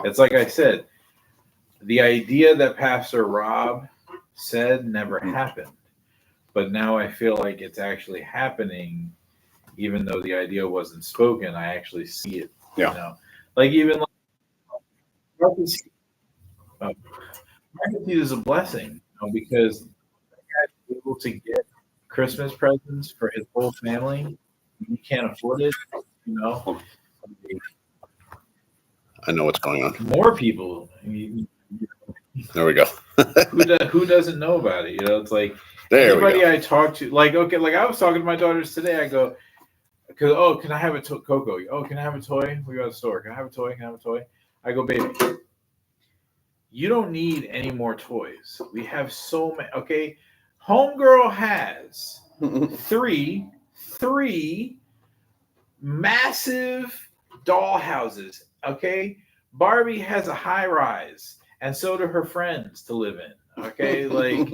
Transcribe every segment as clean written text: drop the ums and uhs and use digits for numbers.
Yeah. It's like I said, the idea that Pastor Rob said never happened. But now I feel like it's actually happening, even though the idea wasn't spoken. I actually see it. Yeah. You know? Like even Marcus is a blessing, because the guy is able to get Christmas presents for his whole family. He can't afford it, you know. I know what's going on. More people. There we go. Who doesn't know about it? You know, it's like There we anybody go. I talk to, like, okay, like I was talking to my daughters today. I go, can I have a Coco? Oh, can I have a toy? We go to the store. Can I have a toy? Can I have a toy? I go, baby, you don't need any more toys. We have so many. Okay, Homegirl has three massive doll houses. Okay, Barbie has a high rise, and so do her friends to live in. Okay, like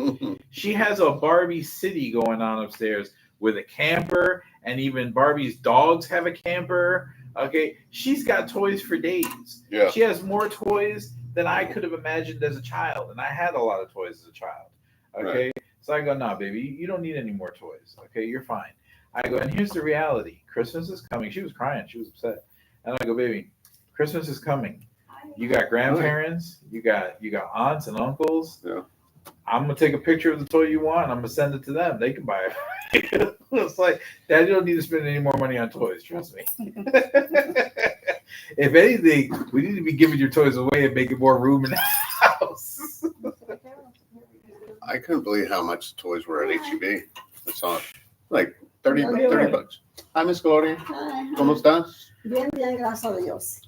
she has a Barbie city going on upstairs with a camper, and even Barbie's dogs have a camper. Okay, she's got toys for days. Yeah. She has more toys than I could have imagined as a child, and I had a lot of toys as a child. Okay, right. So I go, nah, baby, you don't need any more toys. Okay, you're fine. I go, and here's the reality: Christmas is coming. She was crying. She was upset, and I go, baby, Christmas is coming. You got grandparents. You got aunts and uncles. Yeah. I'm gonna take a picture of the toy you want. And I'm gonna send it to them. They can buy it. It's like, Dad, you don't need to spend any more money on toys. Trust me. If anything, we need to be giving your toys away and making more room in the house. I couldn't believe how much the toys were at HEB. I saw it. Like $30. Hi, Miss Gloria. Hi. ¿Cómo estás? Bien, gracias a Dios.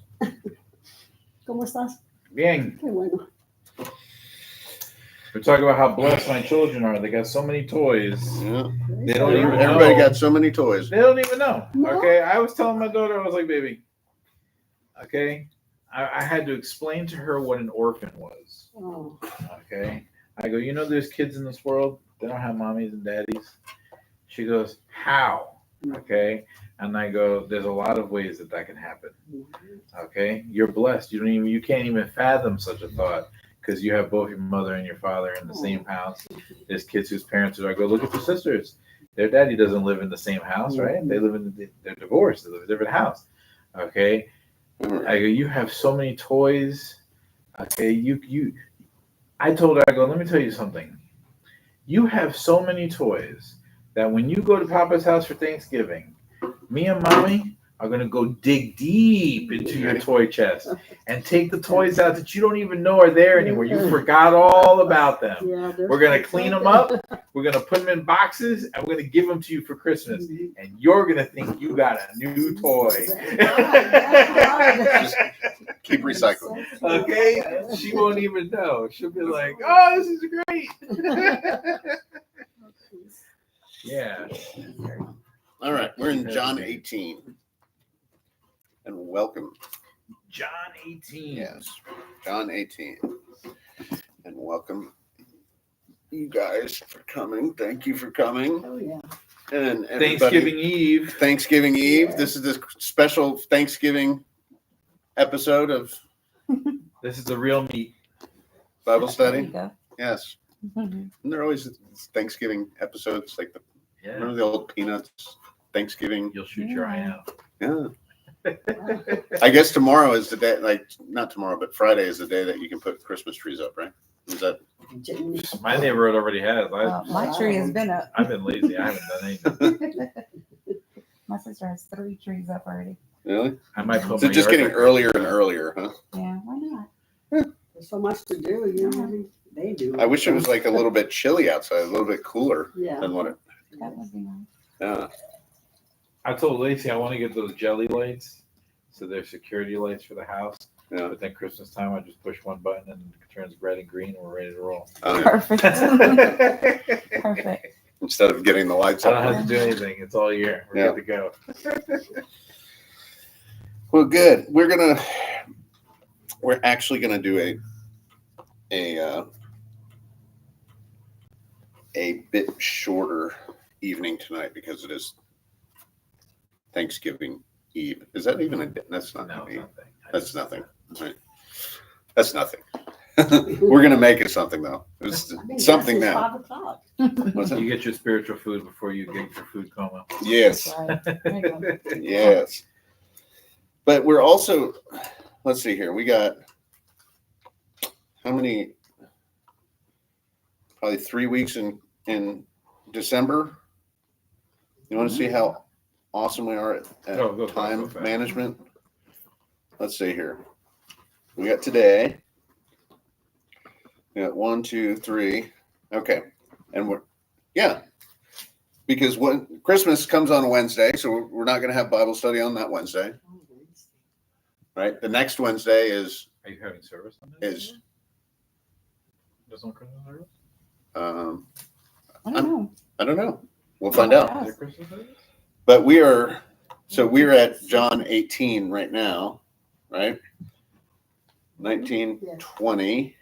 ¿Cómo estás? Bien. Qué bueno. We're talking about how blessed my children are. They got so many toys. Yeah. They don't even know. Everybody got so many toys. They don't even know. No. Okay. I was telling my daughter, I was like, baby, okay. I had to explain to her what an orphan was. Oh. Okay. I go, you know, there's kids in this world. They don't have mommies and daddies. She goes, how? Okay. And I go, there's a lot of ways that can happen. Okay. You're blessed. You can't even fathom such a thought, because you have both your mother and your father in the same house. There's kids whose parents are. I go, look at your sisters. Their daddy doesn't live in the same house, right? They live they're divorced. They live in a different house. Okay. I go, you have so many toys. Okay. I told her, I go, let me tell you something. You have so many toys that when you go to Papa's house for Thanksgiving, me and Mommy are going to go dig deep into your toy chest and take the toys out that you don't even know are there anymore. You forgot all about them. Yeah, we're going to clean them up. We're going to put them in boxes, and we're going to give them to you for Christmas. And you're going to think you got a new toy. Just keep recycling. Okay? She won't even know. She'll be like, oh, this is great. Yeah. All right. We're in John 18. And welcome. John 18. Yes. John 18. And welcome you guys for coming. Thank you for coming. Oh, yeah. And Thanksgiving Eve. Thanksgiving Eve. Yeah. This is the special Thanksgiving episode of This is the real meat. Bible There study. you go. Yes. And there are always Thanksgiving episodes, like remember Yeah. the old Peanuts Thanksgiving? You'll shoot your eye out. Yeah. I guess tomorrow is the day, like not tomorrow, but Friday is the day that you can put Christmas trees up, right? Is that My neighborhood already has. My tree has been up. I've been lazy. I haven't done anything. My sister has 3 trees up already. really? I might put Is it my just yard getting decorations earlier up. and earlier, huh? Yeah, why not? There's so much to do, you know. I mean, they do. I wish it was like a little bit chilly outside, a little bit cooler Yeah. than what it. That would be nice. Yeah. I told Lacey I want to get those jelly lights, so they're security lights for the house. Yeah. But then Christmas time, I just push one button and it turns red and green, and we're ready to roll. Oh, yeah. Perfect. I Perfect. Instead of getting the lights don't up. have to do anything. It's all year. We're good to go. Well, good. We're actually gonna do a bit shorter evening tonight because it is Thanksgiving Eve. Is that even a? That's not No, Eve. nothing. That's nothing. Right. That's nothing. We're gonna make it something though. It's I mean, something that's now. 5 o'clock. What's You it? get your spiritual food before you get your food coma. Yes, That's right. There you go. yes. But we're also, let's see here. We got how many? Probably 3 weeks in December. You want to see how awesome we are at Oh, go fast, time go fast. management? Let's see here. We got today. We got 1, 2, 3. Okay. And because when Christmas comes on a Wednesday, so we're not going to have Bible study on that Wednesday, right? The next Wednesday is Are you having service on that? is Doesn't Christmas service? I don't know. I don't know. We'll find out. Is it Christmas service? But we're at John 18 right now, right? 19, Yeah. 20,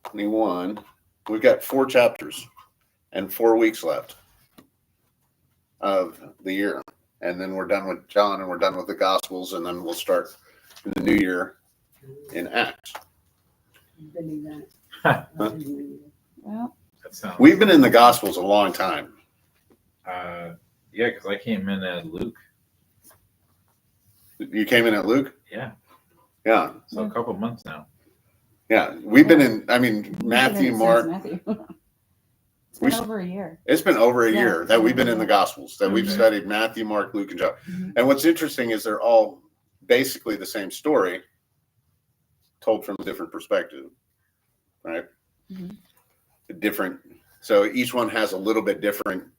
21. We've got 4 chapters and 4 weeks left of the year. And then we're done with John and we're done with the Gospels. And then we'll start in the new year in Acts. Believe that. Huh. I believe it. Well, That sounds. We've been in the Gospels a long time. Yeah, because I came in at Luke. You came in at Luke? Yeah, Yeah. so a couple months now. Yeah. We've been in, I mean, Matthew, since Mark. Matthew. It's We- been over a year. It's been over a Yeah. year that we've been in the Gospels, that we've Okay. studied Matthew, Mark, Luke, and John. Mhm. And what's interesting is they're all basically the same story, told from a different perspective, right? Mhm. Different. So each one has a little bit different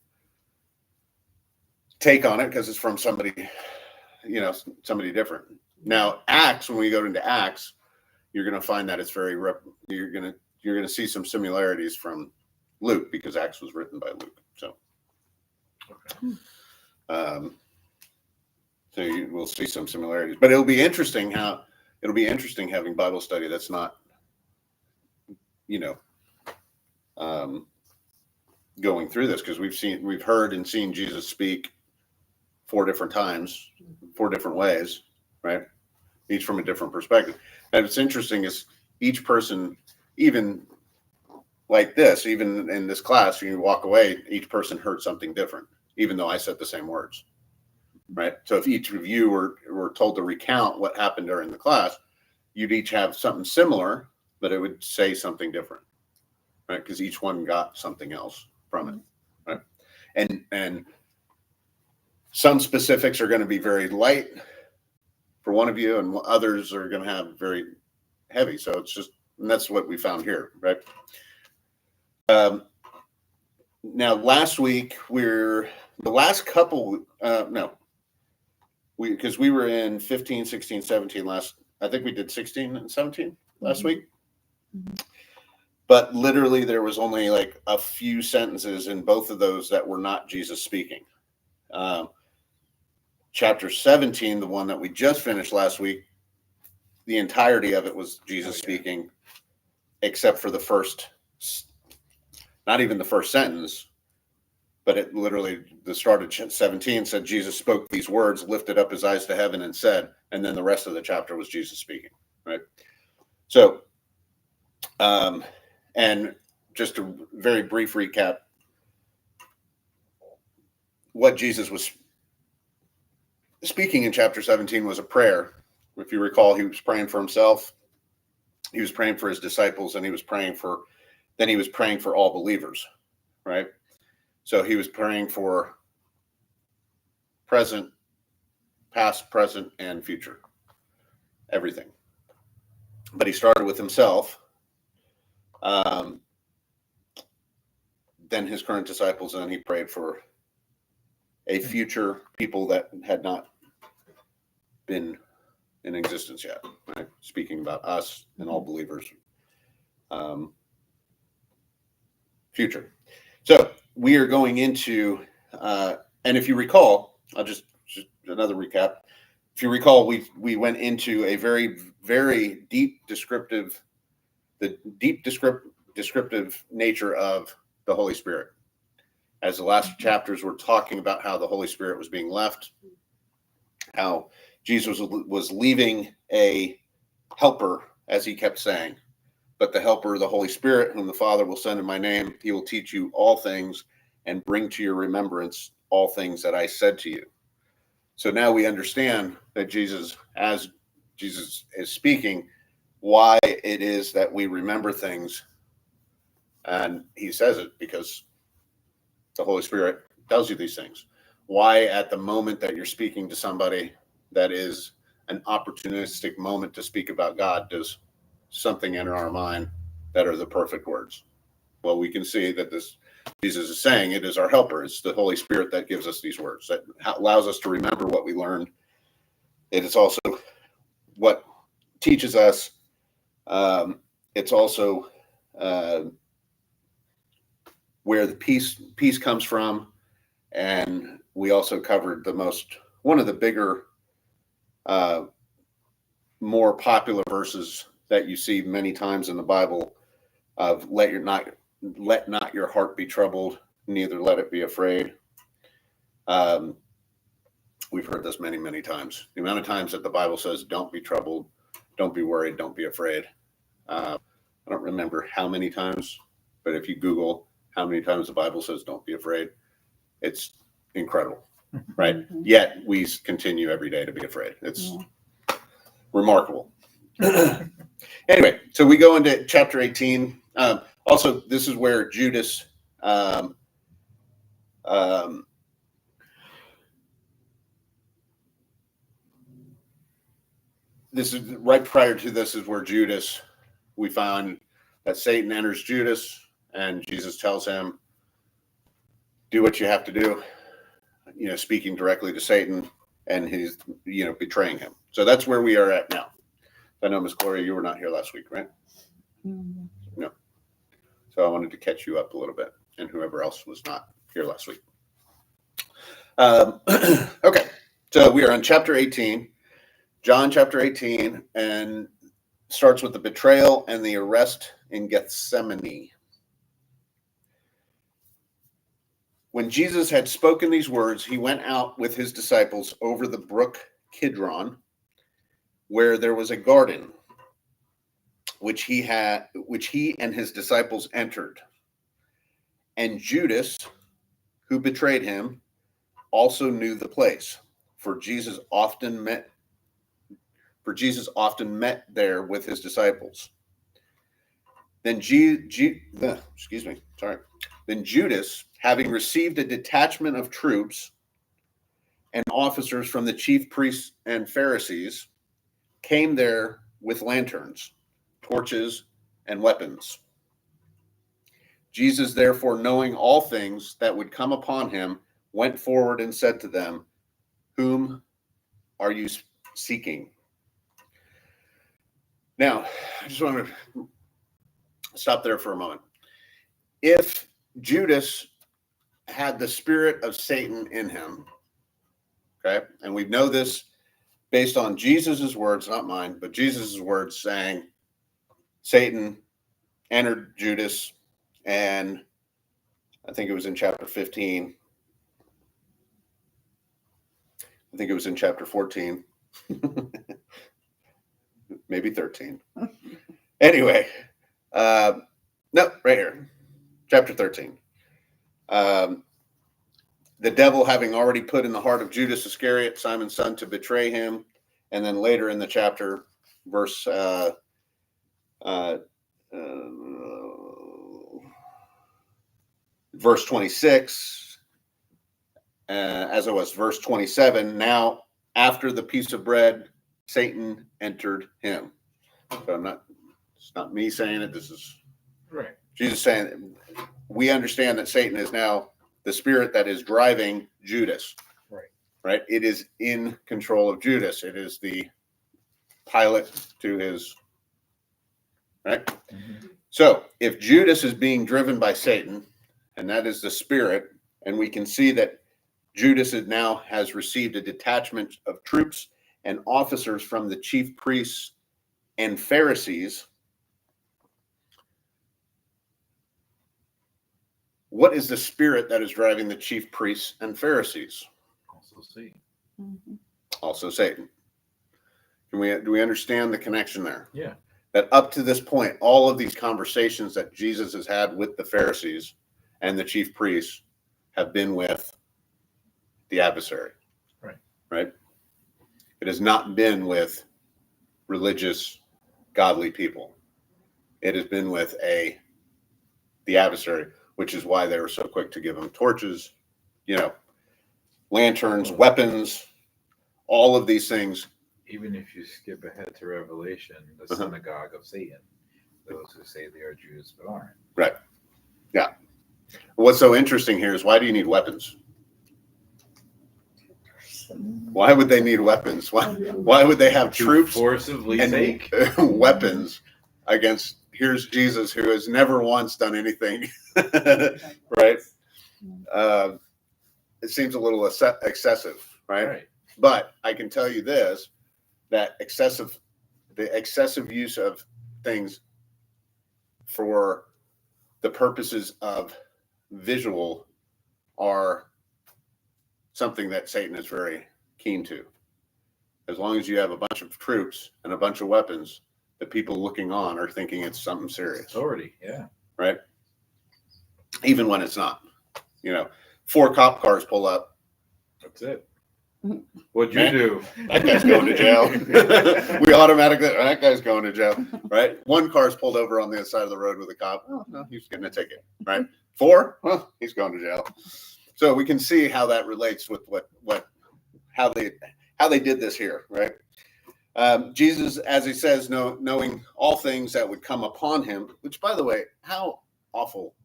take on it because it's from somebody, somebody different. Now, Acts, when we go into Acts, you're going to find that it's very, you're going to see some similarities from Luke because Acts was written by Luke. So, Okay. so you will see some similarities, but it'll be interesting having Bible study that's not, going through this because we've heard and seen Jesus speak 4 different times, 4 different ways, right? Each from a different perspective. And what's interesting is each person, even like this, even in this class, you walk away, each person heard something different, even though I said the same words, right? So if each of you were told to recount what happened during the class, you'd each have something similar, but it would say something different, right? Because each one got something else from it, right? And some specifics are going to be very light for one of you, and others are going to have very heavy. So it's just, and that's what we found here, right? Now, last week because we were in 15, 16, 17 I think we did 16 and 17 last week. Mhm. But literally there was only like a few sentences in both of those that were not Jesus speaking. Chapter 17, the one that we just finished last week, the entirety of it was Jesus speaking, except for not even the first sentence, but it literally, the start of 17 said, Jesus spoke these words, lifted up his eyes to heaven and said, and then the rest of the chapter was Jesus speaking, right? So, and just a very brief recap, what Jesus was speaking in chapter 17 was a prayer. If you recall, he was praying for himself, he was praying for his disciples, and he was praying for all believers, right? So he was praying for present, past, present, and future, everything. But he started with himself, then his current disciples, and he prayed for a future people that had not been in existence yet, right? Speaking about us and all believers. Future. So we are going into, and if you recall, I'll just another recap. If you recall, we went into a very, very deep descriptive nature of the Holy Spirit. As the last chapters were talking about how the Holy Spirit was being left, how Jesus was leaving a helper, as he kept saying. But the helper, the Holy Spirit, whom the Father will send in my name, he will teach you all things and bring to your remembrance all things that I said to you. So now we understand that Jesus, as Jesus is speaking, why it is that we remember things. And he says it because the Holy Spirit tells you these things. Why at the moment that you're speaking to somebody that is an opportunistic moment to speak about God does something enter our mind that are the perfect words? Well, we can see that this Jesus is saying it is our helper. It's the Holy Spirit that gives us these words, that allows us to remember what we learned. It is also what teaches us. It's also where the peace comes from. And we also covered one of the bigger, more popular verses that you see many times in the Bible of let not your heart be troubled, neither let it be afraid. We've heard this many, many times. The amount of times that the Bible says, don't be troubled, don't be worried, don't be afraid. I don't remember how many times, but if you Google how many times the Bible says, don't be afraid, it's incredible, right? Mhm. Yet we continue every day to be afraid. It's remarkable. Anyway, so we go into chapter 18. Also, this is where Judas, this is right prior to this is where Judas, we find that Satan enters Judas and Jesus tells him, do what you have to do, speaking directly to Satan, and he's, betraying him. So that's where we are at now. I know, Miss Gloria, you were not here last week, right? Mhm. No. So I wanted to catch you up a little bit, and whoever else was not here last week. Okay, so we are on chapter 18, John chapter 18, and starts with the betrayal and the arrest in Gethsemane. When Jesus had spoken these words, he went out with his disciples over the brook Kidron, where there was a garden, which he and his disciples entered. And Judas, who betrayed him, also knew the place, for Jesus often met there with his disciples. Then Then Judas, having received a detachment of troops and officers from the chief priests and Pharisees, came there with lanterns, torches, and weapons. Jesus, therefore, knowing all things that would come upon him, went forward and said to them, whom are you seeking? Now, I just want to stop there for a moment. If Judas had the spirit of Satan in him, okay, and we know this based on Jesus's words, not mine, but Jesus's words saying, Satan entered Judas, and I think it was in chapter 15. I think it was in chapter 14. Maybe 13. Anyway, no, right here, chapter 13. The devil having already put in the heart of Judas Iscariot, Simon's son, to betray him. And then later in the chapter, verse 26, as it was verse 27, now after the piece of bread, Satan entered him. So it's not me saying it. This is Right. Jesus saying, we understand that Satan is now the spirit that is driving Judas. Right. It is in control of Judas. It is the pilot to his, right? Mhm. So if Judas is being driven by Satan, and that is the spirit, and we can see that Judas now has received a detachment of troops and officers from the chief priests and Pharisees. What is the spirit that is driving the chief priests and Pharisees? Also see. Mhm. Also Satan. Do we understand the connection there? Yeah. That up to this point, all of these conversations that Jesus has had with the Pharisees and the chief priests have been with the adversary. Right. Right. It has not been with religious, godly people. It has been with the adversary, which is why they were so quick to give him torches, lanterns, weapons, all of these things. Even if you skip ahead to Revelation, the synagogue of Satan, those who say they are Jews but aren't. Right. Yeah. What's so interesting here is, why do you need weapons? Why would they need weapons? Why would they have To troops forcibly and take. weapons against, here's Jesus, who has never once done anything, right? It seems a little excessive, right? Right. But I can tell you this, that the excessive use of things for the purposes of visual are something that Satan is very keen to. As long as you have a bunch of troops and a bunch of weapons, the people looking on are thinking it's something serious, Authority, yeah. right? Even when it's not. 4 cop cars pull up. That's it. What'd you Man. do? That guy's going to jail. We automatically, that guy's going to jail, right? 1 car's pulled over on the other side of the road with a cop. Oh, no, he's getting a ticket, right? 4, well, he's going to jail. So we can see how that relates with how they did this here, right? Jesus, as he says, knowing all things that would come upon him, which, by the way, how awful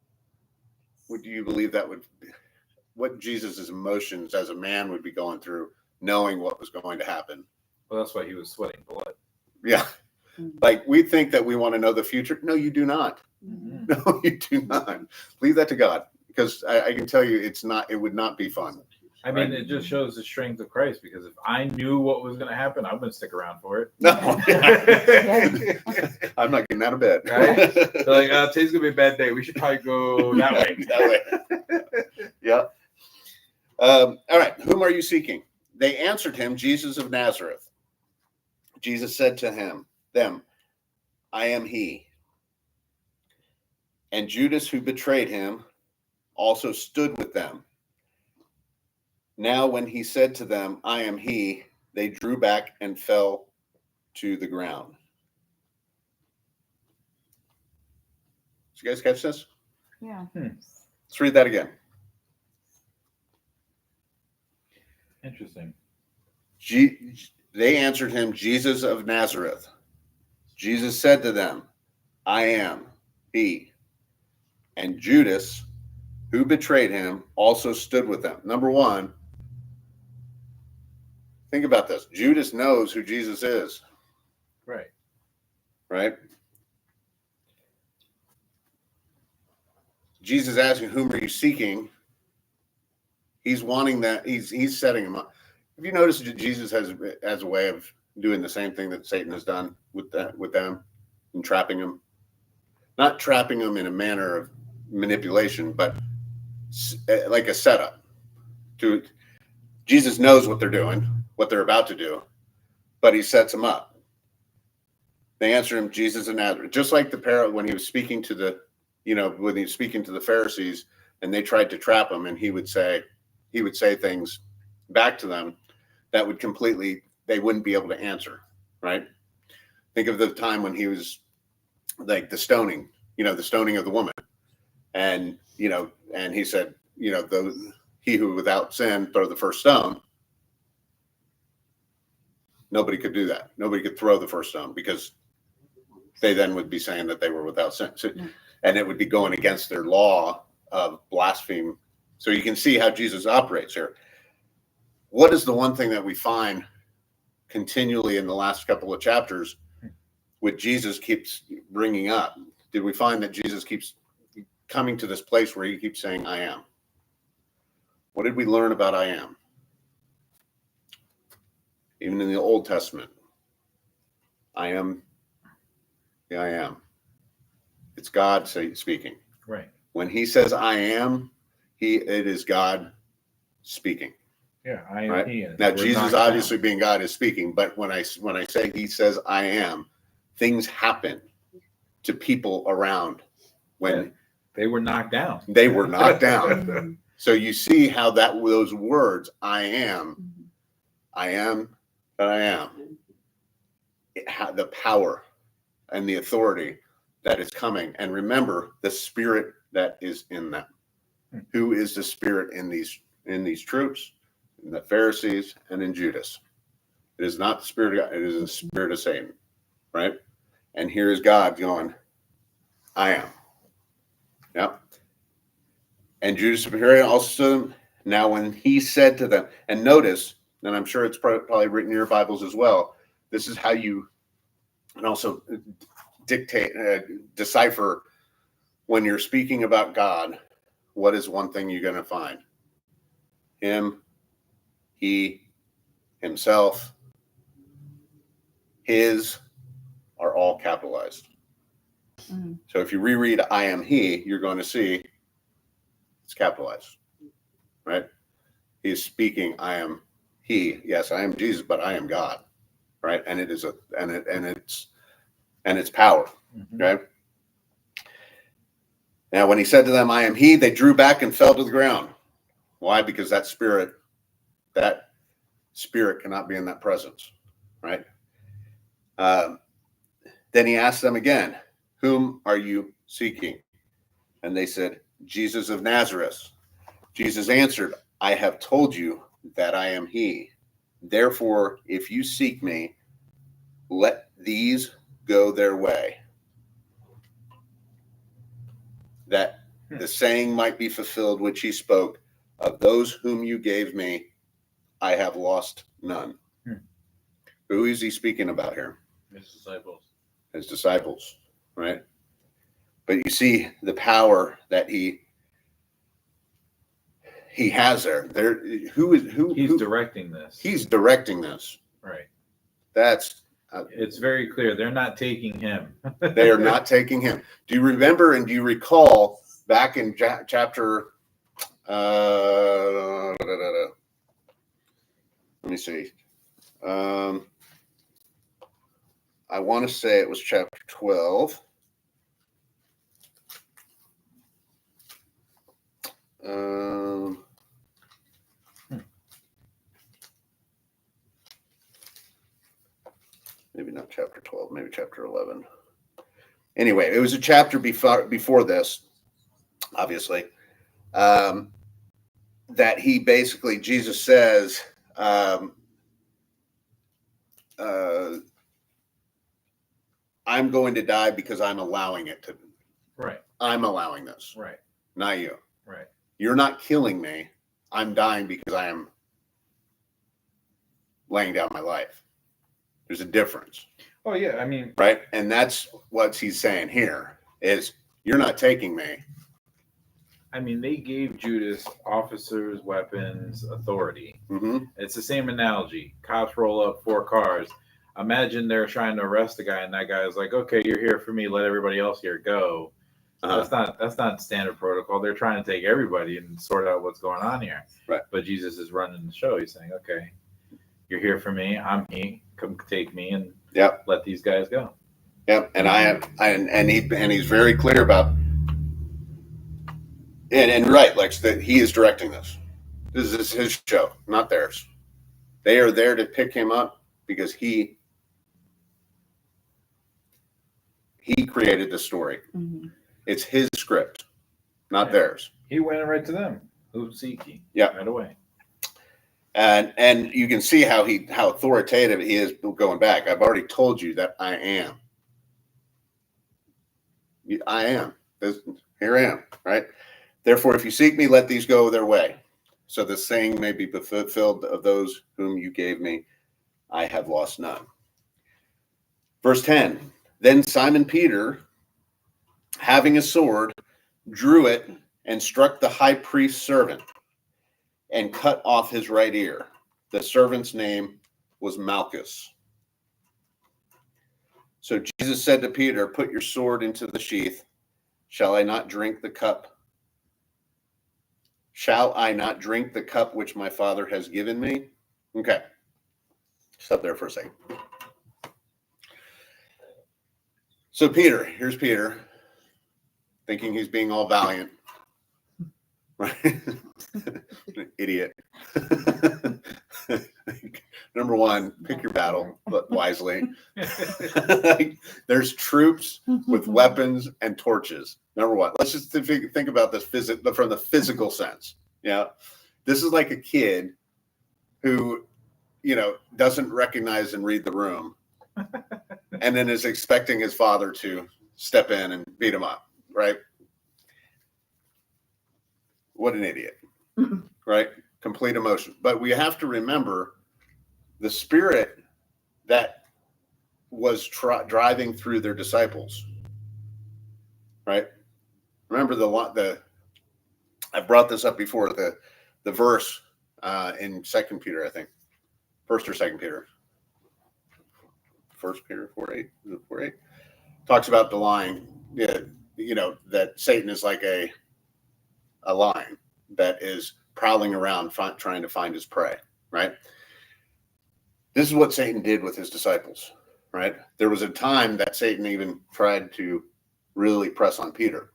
would you believe that would be? What Jesus's emotions as a man would be going through, knowing what was going to happen. Well, that's why he was sweating blood. Yeah. Like, we think that we want to know the future. No, you do not. Mhm. No, you do not. Leave that to God, because I can tell you it would not be fun. I mean, it just shows the strength of Christ, because if I knew what was going to happen, I wouldn't stick around for it. No. I'm not getting out of bed. Right? They're like, today's going to be a bad day. We should probably go that way. That way. Yeah. All right. Whom are you seeking? They answered him, Jesus of Nazareth. Jesus said to them, I am he. And Judas, who betrayed him, also stood with them. Now, when he said to them, I am he, they drew back and fell to the ground. Did you guys catch this? Yeah. Let's read that again. Interesting. They answered him, Jesus of Nazareth. Jesus said to them, I am he. And Judas, who betrayed him, also stood with them. Number one, think about this. Judas knows who Jesus is, Right. right? Jesus asking, whom are you seeking? He's wanting that. He's setting him up. Have you noticed that Jesus has a way of doing the same thing that Satan has done with them and trapping them? Not trapping them in a manner of manipulation, but like a setup. Jesus knows what they're doing, what they're about to do, but he sets them up. They answer him, Jesus of Nazareth, just like the parable when he was speaking to the Pharisees, and they tried to trap him, and he would say things back to them that would they wouldn't be able to answer, right? Think of the time when he was like the stoning of the woman. And, and he said, he who without sin throw the first stone. Nobody could do that. Nobody could throw the first stone, because they then would be saying that they were without sin. So, and it would be going against their law of blaspheme. So you can see how Jesus operates here. What is the one thing that we find continually in the last couple of chapters, which Jesus keeps bringing up? Did we find that Jesus keeps coming to this place where he keeps saying, I am? What did we learn about I am? Even in the Old Testament, I am the I am. It's God speaking. Right. When he says I am, it is God speaking. Yeah, I am Right. he. And Now, we're Jesus, knocked obviously down. being God, is speaking. But when I say he says I am, things happen to people around when Yeah. They were knocked down. they were knocked down. Mhm. So you see how those words, I am that I am, the power and the authority that is coming. And remember the spirit that is in them. Who is the spirit in these troops, in the Pharisees, and in Judas? It is not the spirit of God, it is the spirit of Satan, right? And here is God going, I am. Yep. And Judas Iscariot also, now when he said to them, and notice, and I'm sure it's probably written in your Bibles as well, this is how you, and also decipher when you're speaking about God, what is one thing you're going to find? Him, he, himself, his are all capitalized. Mhm. So if you reread I am he, you're going to see it's capitalized, right? He's speaking, I am he. Yes, I am Jesus, but I am God, right? And it is it's power, Mhm. right? Now, when he said to them, I am he, they drew back and fell to the ground. Why? Because that spirit cannot be in that presence, right? Then he asked them again, whom are you seeking? And they said, Jesus of Nazareth. Jesus answered, I have told you that I am he. Therefore, if you seek me, let these go their way, that the saying might be fulfilled which he spoke, of those whom you gave me, I have lost none. Who is he speaking about here? His disciples. His disciples, right? But you see the power that he has there. He's directing this. He's directing this. Right. That's It's very clear. They're not taking him. they are not taking him. Do you remember and do you recall back in chapter let me see. I want to say it was chapter 12. Maybe not chapter 12, maybe chapter 11. Anyway, it was a chapter before this, obviously, that he basically, Jesus says, I'm going to die because I'm allowing it to. Right. I'm allowing this. Right. Not you. Right. You're not killing me. I'm dying because I am laying down my life. There's a difference. Oh yeah. I mean, right? And that's what he's saying here is you're not taking me. they gave Judas officers, weapons, authority. Mm-hmm. It's the same analogy. Cops roll up 4 cars. Imagine they're trying to arrest a guy, and that guy's like, "Okay, you're here for me. Let everybody else here go." That's not standard protocol. They're trying to take everybody and sort out what's going on here. Right. But Jesus is running the show. He's saying, "Okay, you're here for me. I'm he. Come take me and let these guys go." Yep. And he's very clear about and right, like that he is directing this. This is his show, not theirs. They are there to pick him up because he created the story. Mhm. It's his script, not Yeah. theirs. He went right to them. Who seek ye? Yeah. Right away. And you can see how authoritative he is going back. I've already told you that I am. I am. Here I am, right? Therefore, if you seek me, let these go their way. So the saying may be fulfilled of those whom you gave me, I have lost none. Verse 10, then Simon Peter, having a sword, drew it and struck the high priest's servant and cut off his right ear. The servant's name was Malchus. So Jesus said to Peter, put your sword into the sheath. Shall I not drink the cup? Shall I not drink the cup which my Father has given me? Okay. Stop there for a second. So here's Peter, thinking he's being all valiant. Right? Idiot. Number one, pick your battle, but wisely. There's troops with weapons and torches. Number one, let's just think about this from the physical sense. Yeah, this is like a kid who, doesn't recognize and read the room, and then is expecting his father to step in and beat him up. Right? What an idiot. Right? Complete emotion. But we have to remember the spirit that was driving through their disciples. Right? Remember I brought this up before, the verse in 2 Peter, I think. 1st or 2 Peter. 1 Peter 4:8. Is it 4:8? Talks about the lying. Yeah, that Satan is like a lion that is prowling around trying to find his prey, right? This is what Satan did with his disciples, right? There was a time that Satan even tried to really press on Peter,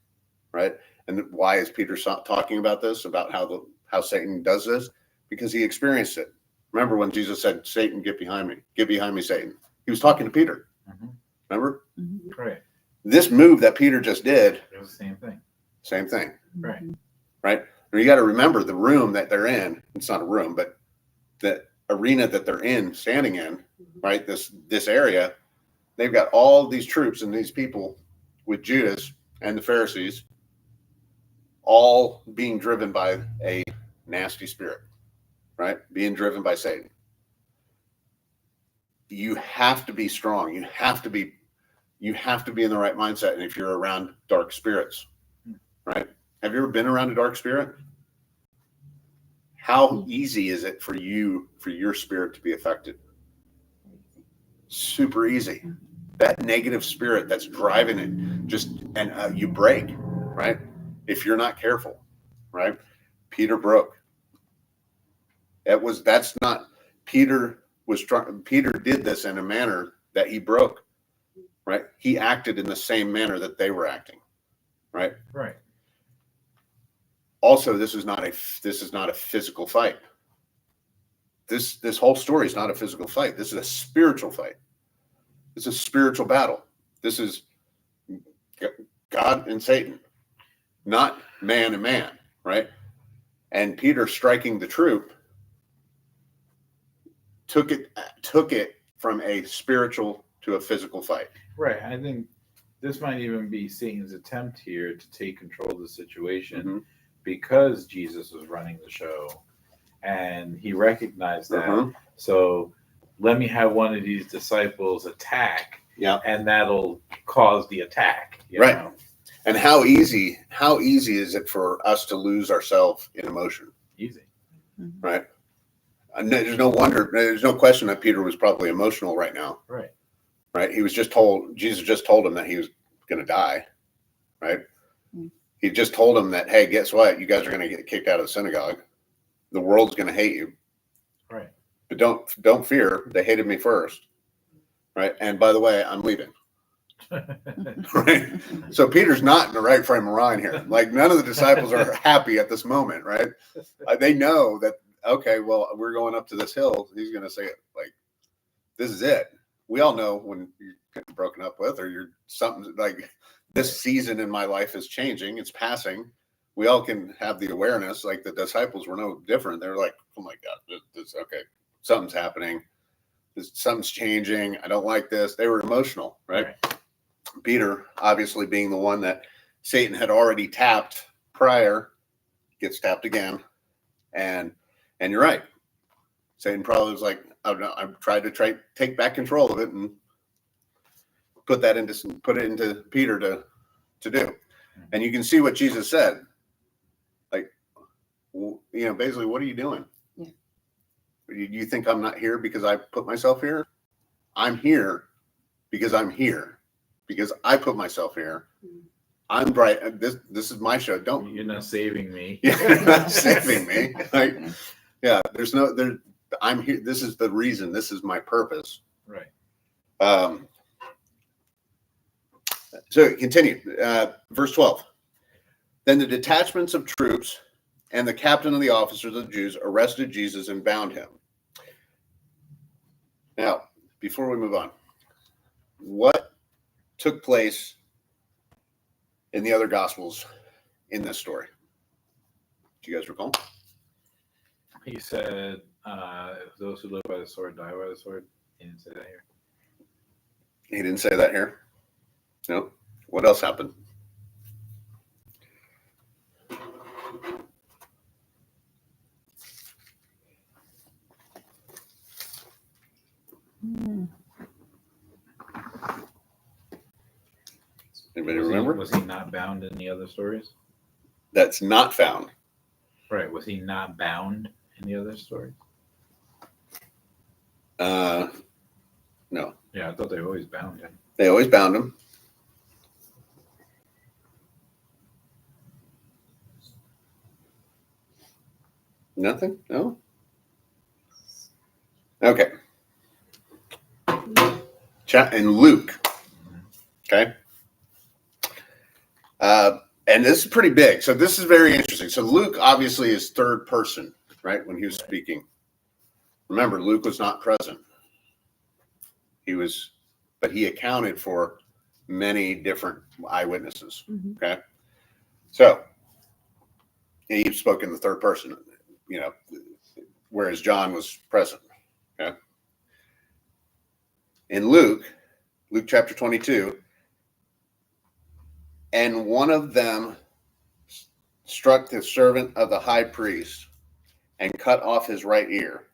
right? And why is Peter talking about this, about how Satan does this? Because he experienced it. Remember when Jesus said, Satan, get behind me, Satan. He was talking to Peter. Mm-hmm. Remember? Mm-hmm. Right. This move that Peter just did. It was the same thing. Same thing. Right. Right. You got to remember the room that they're in. It's not a room, but the arena that they're in, standing in, right? This area, they've got all these troops and these people with Judas and the Pharisees, all being driven by a nasty spirit, right? Being driven by Satan. You have to be strong. You have to be in the right mindset. And if you're around dark spirits, right? Have you ever been around a dark spirit? How easy is it for your spirit to be affected? Super easy. That negative spirit that's driving it, you break, right? If you're not careful, right? Peter broke. Peter did this in a manner that he broke, right? He acted in the same manner that they were acting, right? Right. Also, this is not a physical fight. This whole story is not a physical fight. This is a spiritual fight. It's a spiritual battle. This is God and Satan, not man and man, right? And Peter striking the troop took it from a spiritual to a physical fight. Right. I think this might even be Satan's attempt here to take control of the situation. Mm-hmm. Because Jesus was running the show and he recognized that. Mm-hmm. So let me have one of these disciples attack. Yeah. And that'll cause the attack. Right. Know? And how easy is it for us to lose ourselves in emotion? Easy. Right. And there's no question that Peter was probably emotional right now. Right. Right. Jesus just told him that he was going to die. Right. He just told him that, hey, guess what? You guys are going to get kicked out of the synagogue. The world's going to hate you. Right. But don't fear. They hated me first. Right. And by the way, I'm leaving. Right. So Peter's not in the right frame of mind here. Like none of the disciples are happy at this moment. Right. They know that, okay, well, we're going up to this hill. He's going to say it like, this is it. We all know when you're getting broken up with or you're something like, this season in my life is changing. It's passing. We all can have the awareness. Like the disciples were no different. They're like, oh my God, this okay. Something's happening. Something's changing. I don't like this. They were emotional, right? Peter, obviously being the one that Satan had already tapped prior, gets tapped again. And you're right. Satan probably was like, I've tried to take back control of it and put it into Peter to do. And you can see what Jesus said. Like, basically, what are you doing? Yeah. You think I'm not here because I put myself here? I'm here because I'm here. Because I put myself here. I'm bright. This is my show. Don't You're not saving me. You're not saving me. Like, yeah, there's no there. I'm here. This is the reason. This is my purpose. Right. So continue. Verse 12. Then the detachments of troops and the captain of the officers of the Jews arrested Jesus and bound him. Now, before we move on, what took place in the other Gospels in this story? Do you guys recall? He said, those who live by the sword die by the sword. He didn't say that here. He didn't say that here. No. What else happened? Hmm. Anybody remember? Was he not bound in the other stories? That's not found. Right. Was he not bound in the other stories? No. Yeah, I thought they always bound him. They always bound him. Nothing? No? Okay. Chat in Luke. Okay. And this is pretty big. So this is very interesting. So Luke obviously is third person, right? When he was speaking. Remember, Luke was not present. But he accounted for many different eyewitnesses. Mhm. Okay. So he spoke in the third person, whereas John was present. Okay. In Luke chapter 22, and one of them struck the servant of the high priest and cut off his right ear.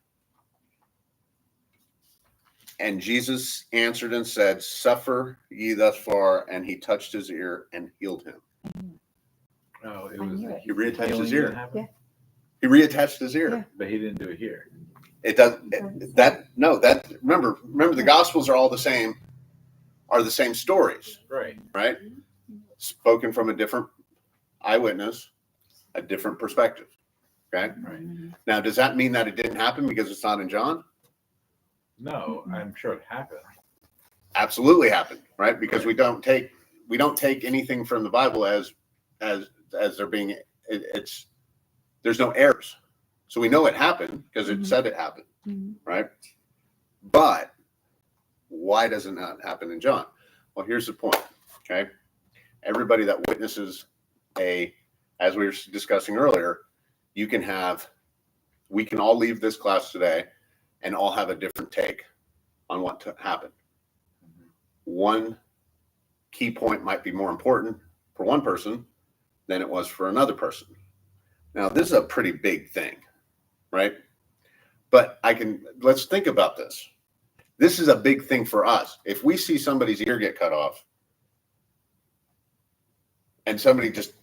And Jesus answered and said, "Suffer ye thus far." And he touched his ear and healed him. Oh, it I was knew it. He reattached his healing ear. that happened? Yeah. He reattached his ear. Yeah. But he didn't do it here. It does remember the Gospels are all the same, are the same stories, Right. right? Spoken from a different eyewitness, a different perspective. Okay. Right. Now, does that mean that it didn't happen because it's not in John? No, I'm sure it happened. Absolutely happened, right? Because we don't take anything from the Bible as there being it's there's no errors. So we know it happened because it Mhm. said it happened, Mhm. right? But why doesn't that happen in John? Well, here's the point. Okay. Everybody that witnesses as we were discussing earlier, we can all leave this class today and all have a different take on what happened. One key point might be more important for one person than it was for another person. Now, this is a pretty big thing, right? But let's think about this. This is a big thing for us. If we see somebody's ear get cut off and somebody just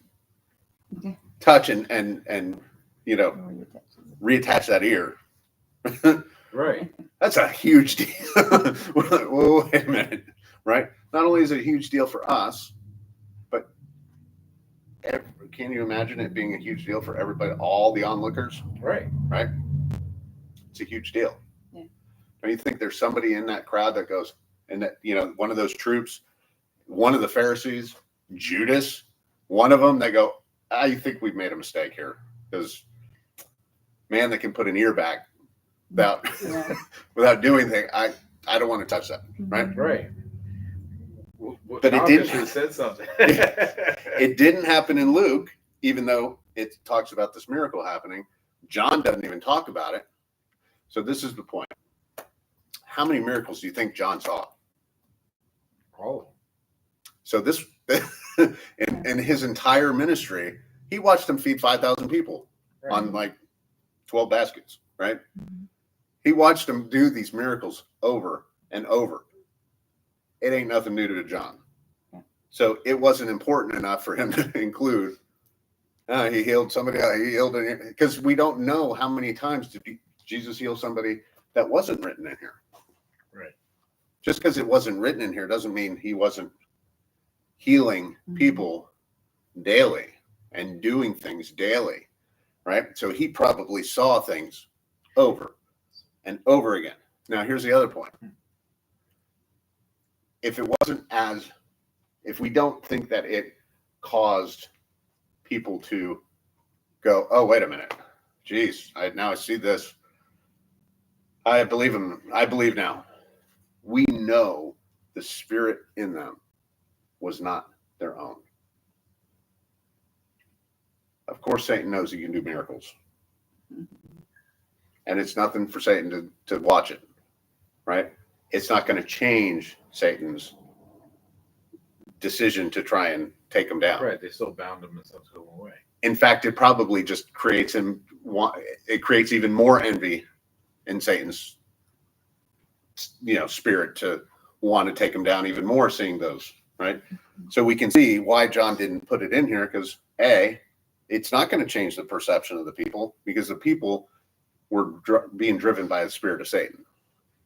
Okay. touch and reattach that ear, Right. that's a huge deal. Well, wait a minute, right? Not only is it a huge deal for us, but can you imagine it being a huge deal for everybody, all the onlookers? Right. Right? It's a huge deal. Yeah. Don't you think there's somebody in that crowd that goes, and that, one of those troops, one of the Pharisees, Judas, one of them, they go, I think we've made a mistake here, because man that can put an ear back without Yeah. without doing anything, I don't want to touch that, right? Right. But it didn't- Should have said something. It didn't happen in Luke, even though it talks about this miracle happening. John doesn't even talk about it. So this is the point. How many miracles do you think John saw? All of them. So this, in his entire ministry, he watched them feed 5,000 people on like 12 baskets, right? Mhm. He watched them do these miracles over and over. It ain't nothing new to John. Yeah. So it wasn't important enough for him to include, he healed somebody, because we don't know how many times did Jesus heal somebody that wasn't written in here. Right. Just because it wasn't written in here doesn't mean he wasn't healing Mhm. people daily and doing things daily, right? So he probably saw things over and over again. Now, here's the other point. If we don't think that it caused people to go, oh, wait a minute, geez, now I see this. I believe him. I believe now. We know the spirit in them was not their own. Of course, Satan knows he can do miracles. And it's nothing for Satan to watch it, right? It's not going to change Satan's decision to try and take him down. Right. They still bound him in some sort of way. In fact, it probably just creates it creates even more envy in Satan's, spirit to want to take him down even more, seeing those, right? So we can see why John didn't put it in here, because it's not going to change the perception of the people, because the people were being driven by the spirit of Satan,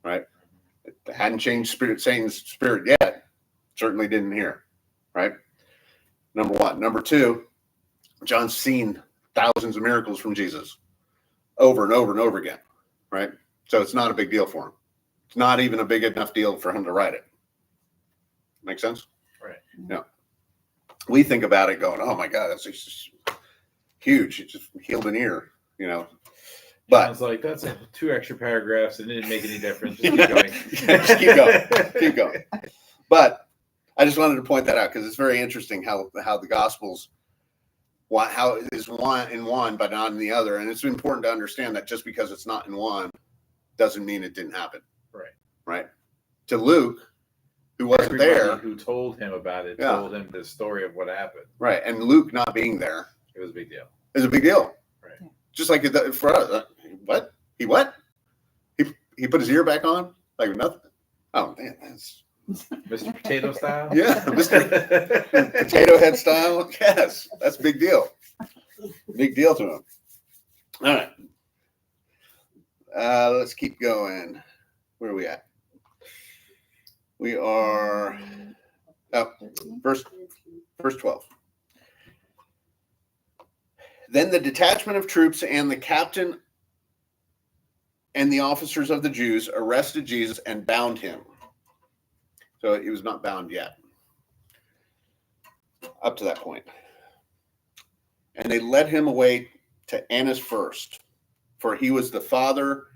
right? It hadn't changed Satan's spirit yet. Certainly didn't here, right? Number one. Number two, John's seen thousands of miracles from Jesus over and over and over again, right? So it's not a big deal for him. It's not even a big enough deal for him to write it. Make sense? Right. Yeah. We think about it going, oh my God, that's just huge. It just healed an ear, But it's like, that's 2 extra paragraphs and it didn't make any difference. Just keep going. Just keep going. Keep going. But I just wanted to point that out because it's very interesting how the Gospels, how it is one in one but not in the other. And it's important to understand that just because it's not in one doesn't mean it didn't happen. Right. Right. To Luke, who wasn't Everybody there, who told him about it, Yeah. told him the story of what happened. right, and Luke not being there It was a big deal. is a big deal. Right. Just like for us, what? He put his ear back on like nothing. Oh man, that's Mr. Potato style? yeah, Mr. Potato Head style. Yes, that's a big deal. Big deal to him. All right. Let's keep going. Where are we at? We are verse 12. Then the detachment of troops and the captain and the officers of the Jews arrested Jesus and bound him. So he was not bound yet. Up to that point. And they led him away to Annas first, for he was the father.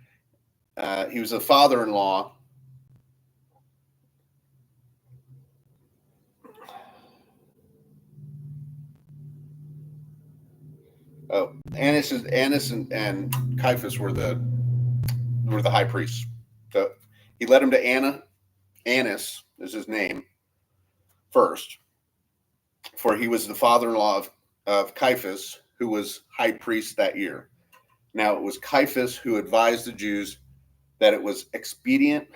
He was the father-in-law Annas and Caiaphas were the high priests. So he led him to Annas is his name first, for he was the father-in-law of Caiaphas, who was high priest that year. Now it was Caiaphas who advised the Jews that it was expedient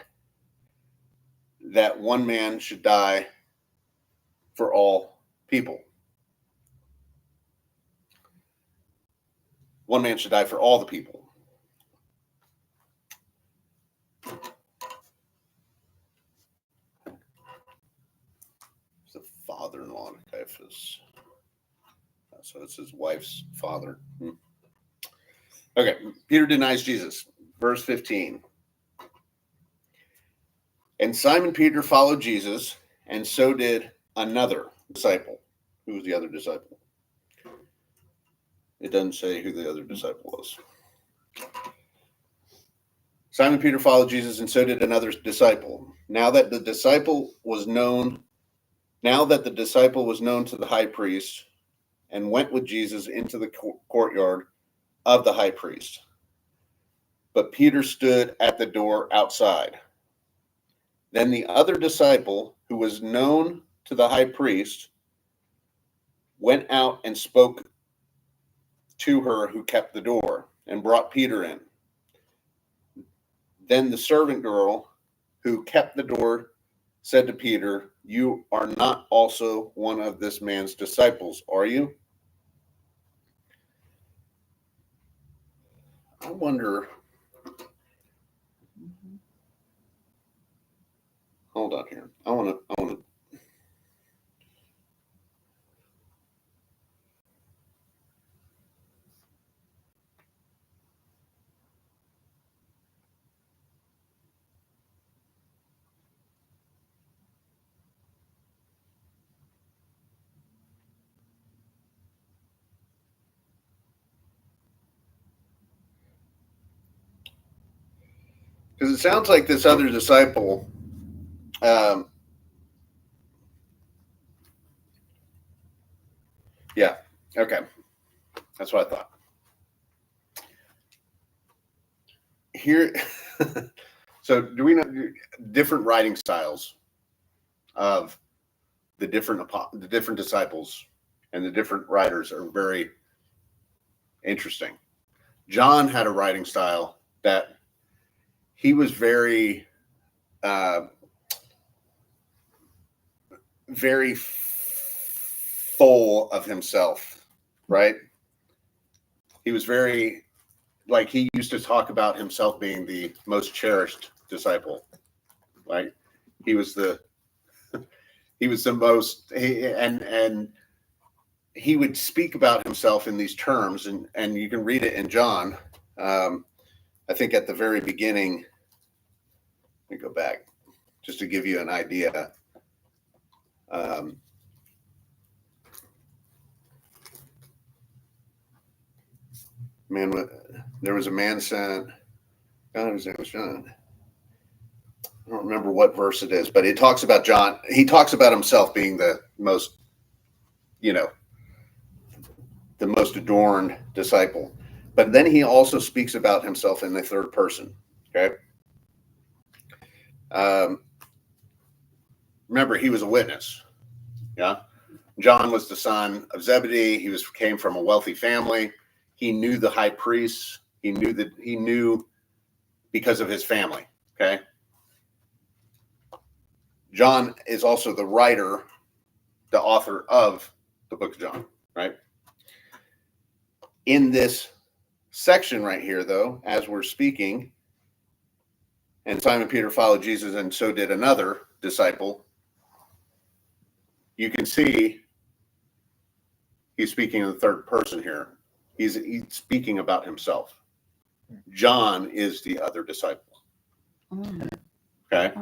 that one man should die for all people. One man should die for all the people. It's the father-in-law of Caiaphas. So it's his wife's father. Okay, Peter denies Jesus. Verse 15. And Simon Peter followed Jesus, and so did another disciple. Who was the other disciple? It doesn't say who the other disciple was. Simon Peter followed Jesus, and so did another disciple. Now that the disciple was known to the high priest, and went with Jesus into the courtyard of the high priest. But Peter stood at the door outside. Then the other disciple, who was known to the high priest, went out and spoke to her who kept the door, and brought Peter in. Then the servant girl who kept the door said to Peter, "You are not also one of this man's disciples, are you?" I wonder. Hold on here. I want to. Because it sounds like this other disciple, yeah, okay. That's what I thought. Here, so do we know different writing styles of the different disciples and the different writers are very interesting. John had a writing style that he was very, very full of himself, right? He was very, like, he used to talk about himself being the most cherished disciple. Like, he was the most, and he would speak about himself in these terms, and you can read it in John. I think at the very beginning, let me go back just to give you an idea. There was a man sent. God, his name was John. I don't remember what verse it is, but it talks about John. He talks about himself being the most, the most adorned disciple. But then he also speaks about himself in the third person. Okay. Remember, he was a witness. Yeah. John was the son of Zebedee. He came from a wealthy family. He knew the high priests. He knew because of his family. Okay. John is also the writer, the author of the book of John, right? In this section right here, though, as we're speaking, and Simon Peter followed Jesus, and so did another disciple, you can see he's speaking in the third person here. He's speaking about himself. John is the other disciple. Okay?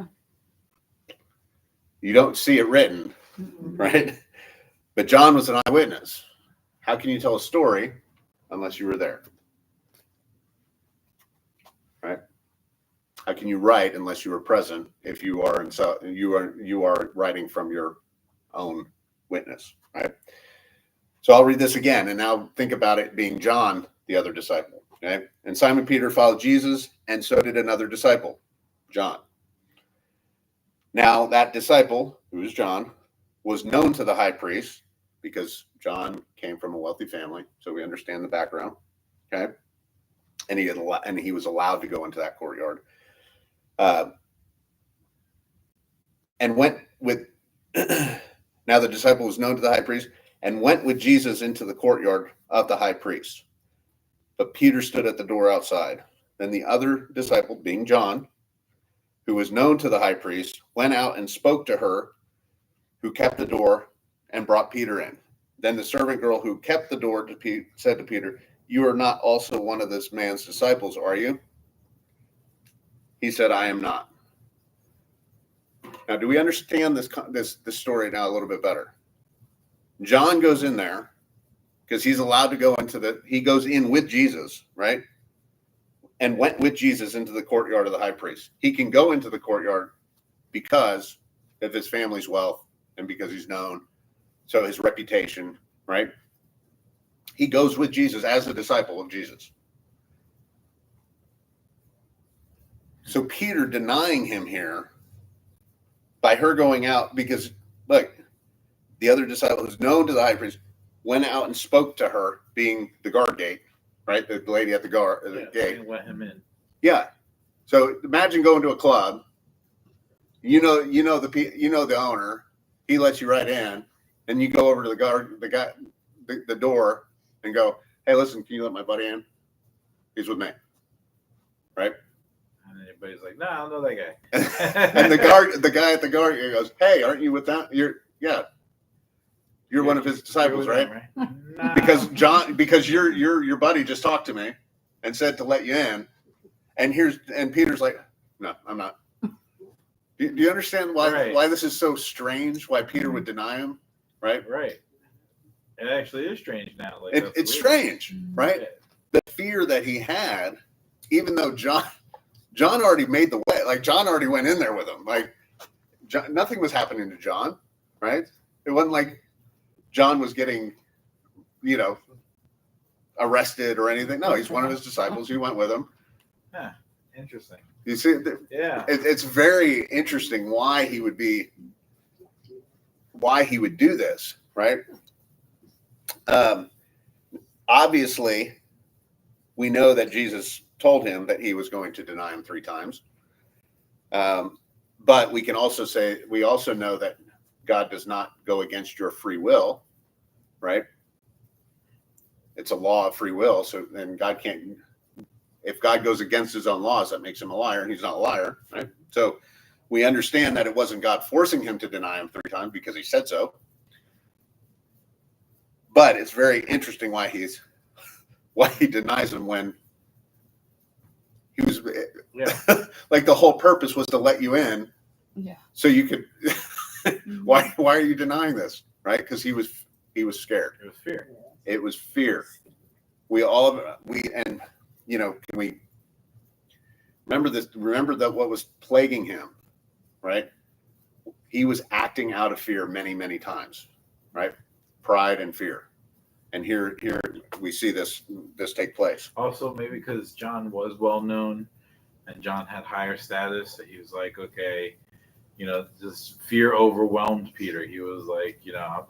You don't see it written, right? But John was an eyewitness. How can you tell a story unless you were there? Right? How can you write unless you were present if you are writing from your own witness, right? So I'll read this again, and now think about it being John, the other disciple. Okay? And Simon Peter followed Jesus, and so did another disciple, John. Now that disciple, who is John, was known to the high priest because John came from a wealthy family, so we understand the background. Okay, and he was allowed to go into that courtyard, and went with. Now the disciple was known to the high priest and went with Jesus into the courtyard of the high priest. But Peter stood at the door outside. Then the other disciple, being John, who was known to the high priest, went out and spoke to her who kept the door and brought Peter in. Then the servant girl who kept the door said to Peter, "You are not also one of this man's disciples, are you?" He said, "I am not." Now, do we understand this story now a little bit better? John goes in there because he's allowed to go he goes in with Jesus, right? And went with Jesus into the courtyard of the high priest. He can go into the courtyard because of his family's wealth and because he's known. So his reputation, right? He goes with Jesus as a disciple of Jesus. So Peter denying him here by her going out, because look, the other disciple who's known to the high priest went out and spoke to her, being the guard gate, right? The lady at the gate. Let him in. Yeah. So imagine going to a club. You know the owner. He lets you right in, and you go over to the door, and go, "Hey, listen, can you let my buddy in? He's with me." Right? And everybody's like, "No, I don't know that guy." And the guy at the guard goes, "Hey, aren't you with that? You're one of his disciples, right? No. Because your buddy just talked to me and said to let you in." And Peter's like, "No, I'm not." Do you understand why this is so strange? Why Peter would deny him, right? Right. It actually is strange now. Like, It's strange, right? The fear that he had, even though John John already made the way. Like John already went in there with him. Like John, nothing was happening to John, right? It wasn't like John was getting, you know, arrested or anything. No, he's one of his disciples. He went with him. Huh. Interesting. You see, Yeah. it's very interesting why he would do this, right? Obviously, we know that Jesus told him that he was going to deny him 3 times. But we can also say, we also know that God does not go against your free will, right? It's a law of free will. So then God can't, if God goes against his own laws, that makes him a liar, and he's not a liar, right? So we understand that it wasn't God forcing him to deny him 3 times because he said so. But it's very interesting why he denies him when he was like the whole purpose was to let you in. Yeah. So you could why are you denying this? Right? Because he was scared. It was fear. It was fear. And you know, can we remember this? Remember that what was plaguing him, right? He was acting out of fear many, many times, right? Pride and fear. And here we see this take place. Also, maybe because John was well known and John had higher status, that he was like, okay, you know, just fear overwhelmed Peter. He was like, you know,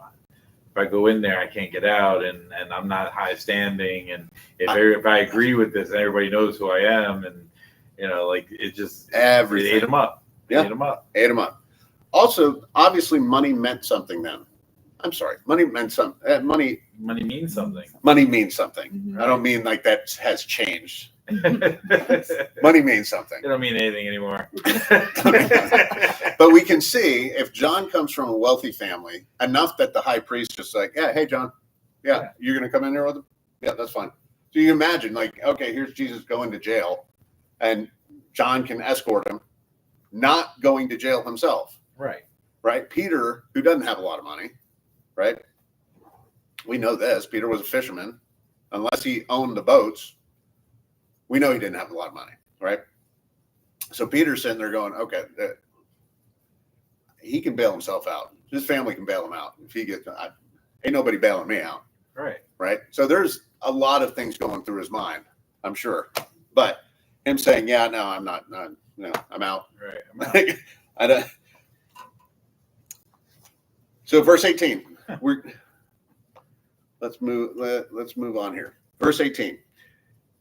if I go in there, I can't get out, and I'm not high standing, and if I agree with this, everybody knows who I am, and you know, like it just Everything. It ate him up. Yeah. Ate him up. Ate him up. Also, obviously, money meant something then. I'm sorry, money meant something. Money means something. Money means something. Mhm. I don't mean like that has changed. Money means something. It don't mean anything anymore. But we can see if John comes from a wealthy family, enough that the high priest just like, yeah, hey, John, yeah, you're going to come in there with him? Yeah, that's fine. So you imagine, like, okay, here's Jesus going to jail, and John can escort him, not going to jail himself. Right? Peter, who doesn't have a lot of money, right? We know this. Peter was a fisherman. Unless he owned the boats, we know he didn't have a lot of money, right? So Peter's sitting there going, okay, he can bail himself out. His family can bail him out. If he gets, ain't nobody bailing me out. Right. So there's a lot of things going through his mind, I'm sure. But him saying, yeah, no, I'm not, no, I'm out. Right. I'm out. I don't. So verse 18, let's move on here. Verse 18.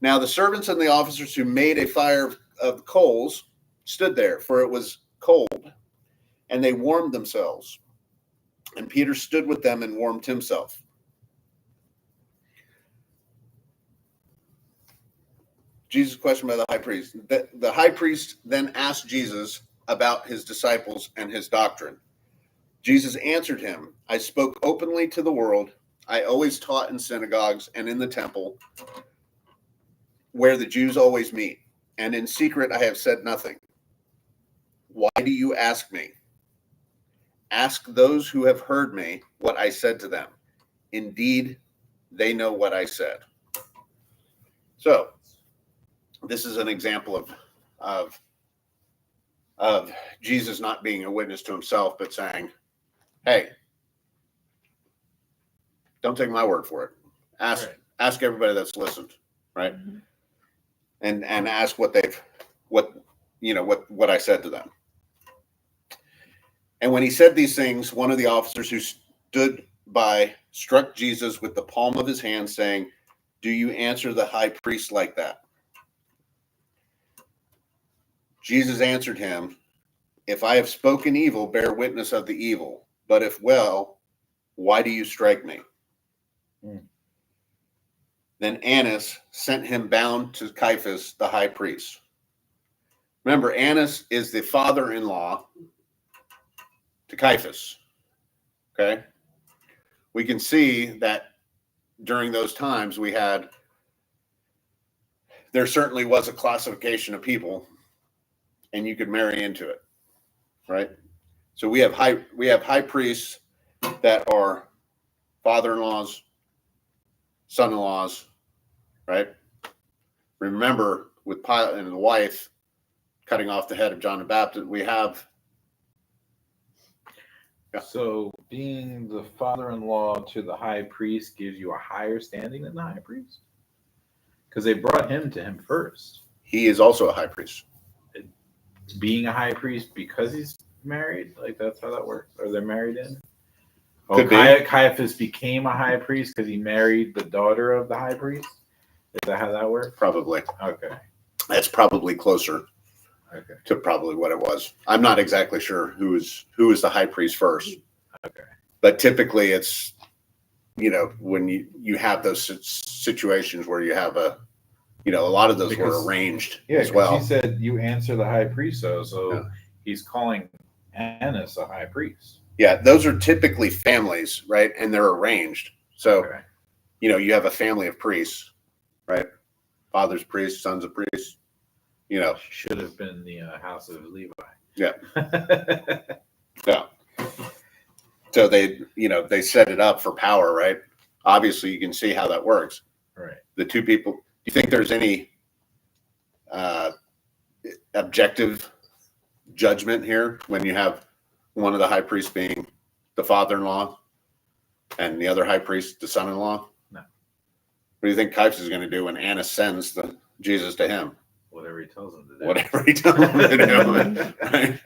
Now the servants and the officers who made a fire of coals stood there, for it was cold, and they warmed themselves. And Peter stood with them and warmed himself. Jesus' question by the high priest. The high priest then asked Jesus about his disciples and his doctrine. Jesus answered him, I spoke openly to the world. I always taught in synagogues and in the temple, where the Jews always meet. And in secret I have said nothing. Why do you ask me? Ask those who have heard me what I said to them. Indeed, they know what I said. So, this is an example of Jesus not being a witness to himself, but saying, hey, don't take my word for it. Ask everybody that's listened, right? Mhm. And ask what I said to them. And when he said these things, one of the officers who stood by struck Jesus with the palm of his hand, saying, do you answer the high priest like that? Jesus answered him, if I have spoken evil, bear witness of the evil. But if well, why do you strike me? Then Annas sent him bound to Caiaphas, the high priest. Remember, Annas is the father-in-law to Caiaphas. Okay? We can see that during those times there certainly was a classification of people, and you could marry into it, right? So we have high priests that are father-in-laws, son-in-laws, right? Remember, with Pilate and the wife, cutting off the head of John the Baptist. We have, Yeah. So being the father-in-law to the high priest gives you a higher standing than the high priest? Because they brought him to him first. he is also a high priest. Being a high priest because he's married? Like that's how that works? Or they're married in? Oh, Could be. Caiaphas became a high priest because he married the daughter of the high priest? Is that how that works? Probably. Okay. That's probably closer Okay. to probably what it was. I'm not exactly sure who is the high priest first. Okay. But typically it's, when you have those situations where you have a lot of those Because- were arranged Yeah, as 'cause well. he said you answer the high priest, so Yeah. he's calling Annas a high priest. Yeah, those are typically families, right? And they're arranged. So, Okay. you have a family of priests, right? Fathers priests, sons of priests, Should have been the house of Levi. Yeah. Yeah. So they set it up for power, right? Obviously, you can see how that works. Right. The two people. Do you think there's any objective judgment here when you have one of the high priests being the father-in-law and the other high priest the son-in-law? No. What do you think Caiaphas is going to do when Annas sends Jesus to him? Whatever he tells him to do. Whatever he tells him to do. Right?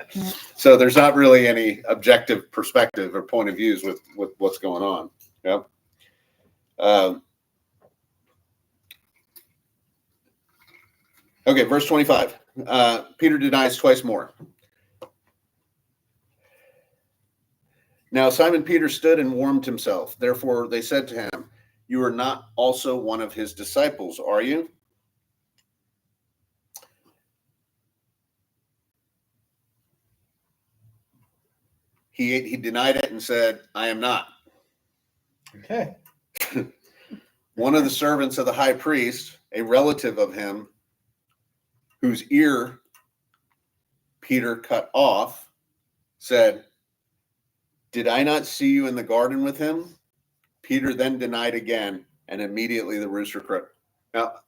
So there's not really any objective perspective or point of views with what's going on. Yep. Okay, verse 25. Peter denies twice more. Now Simon Peter stood and warmed himself. Therefore they said to him, "You are not also one of his disciples, are you?" He denied it and said, "I am not." Okay. One of the servants of the high priest, a relative of him, whose ear Peter cut off, said, "Did I not see you in the garden with him?" Peter then denied again, and immediately the rooster crowed. Now,